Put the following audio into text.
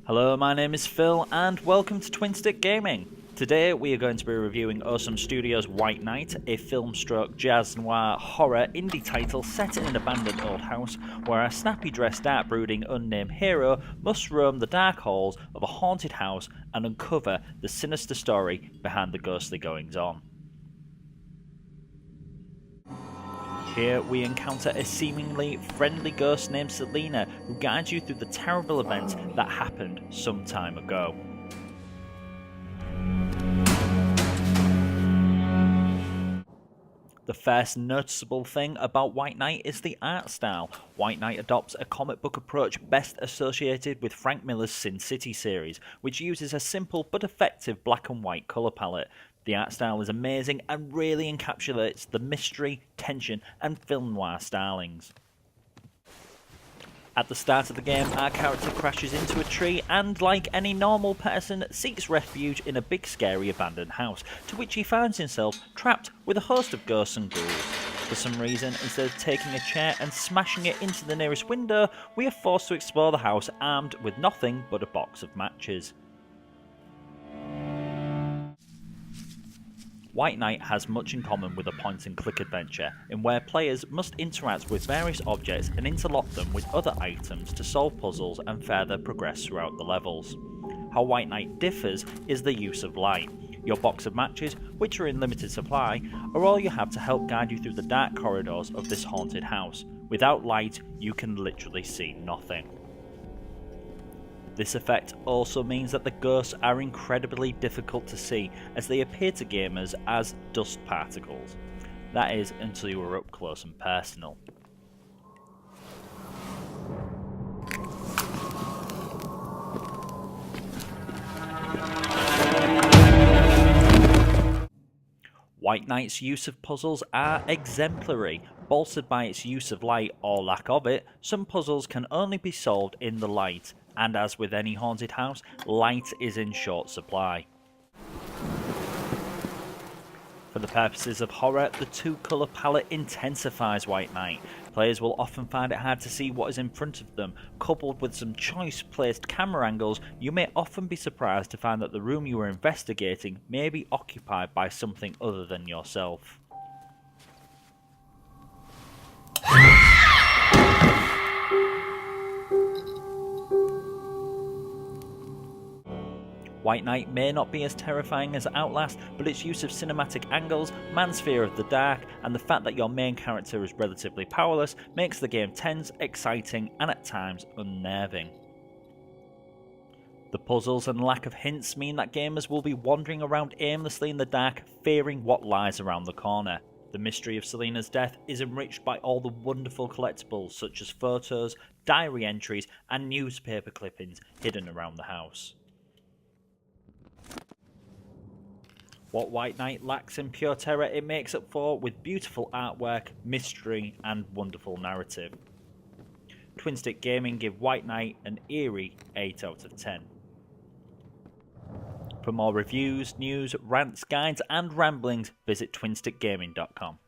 Hello, my name is Phil and welcome to Twinstick Gaming. Today we are going to be reviewing Awesome Studios' White Knight, a film-stroke jazz noir horror indie title set in an abandoned old house where a snappy-dressed dark-brooding unnamed hero must roam the dark halls of a haunted house and uncover the sinister story behind the ghostly goings-on. Here we encounter a seemingly friendly ghost named Selena who guides you through the terrible events that happened some time ago. The first noticeable thing about White Knight is the art style. White Knight adopts a comic book approach best associated with Frank Miller's Sin City series, which uses a simple but effective black and white colour palette. The art style is amazing and really encapsulates the mystery, tension and film noir stylings. At the start of the game, our character crashes into a tree and, like any normal person, seeks refuge in a big scary abandoned house, to which he finds himself trapped with a host of ghosts and ghouls. For some reason, instead of taking a chair and smashing it into the nearest window, we are forced to explore the house armed with nothing but a box of matches. White Knight has much in common with a point-and-click adventure, in where players must interact with various objects and interlock them with other items to solve puzzles and further progress throughout the levels. How White Knight differs is the use of light. Your box of matches, which are in limited supply, are all you have to help guide you through the dark corridors of this haunted house. Without light, you can literally see nothing. This effect also means that the ghosts are incredibly difficult to see, as they appear to gamers as dust particles. That is, until you are up close and personal. White Knight's use of puzzles are exemplary. Bolstered by its use of light or lack of it, some puzzles can only be solved in the light. And as with any haunted house, light is in short supply. For the purposes of horror, the two-colour palette intensifies White Knight. Players will often find it hard to see what is in front of them. Coupled with some choice-placed camera angles, you may often be surprised to find that the room you are investigating may be occupied by something other than yourself. White Knight may not be as terrifying as Outlast, but its use of cinematic angles, man's fear of the dark, and the fact that your main character is relatively powerless makes the game tense, exciting, and at times unnerving. The puzzles and lack of hints mean that gamers will be wandering around aimlessly in the dark, fearing what lies around the corner. The mystery of Selena's death is enriched by all the wonderful collectibles such as photos, diary entries, and newspaper clippings hidden around the house. What White Knight lacks in pure terror, it makes up for with beautiful artwork, mystery, and wonderful narrative. Twinstick Gaming give White Knight an eerie 8 out of 10. For more reviews, news, rants, guides, and ramblings, visit twinstickgaming.com.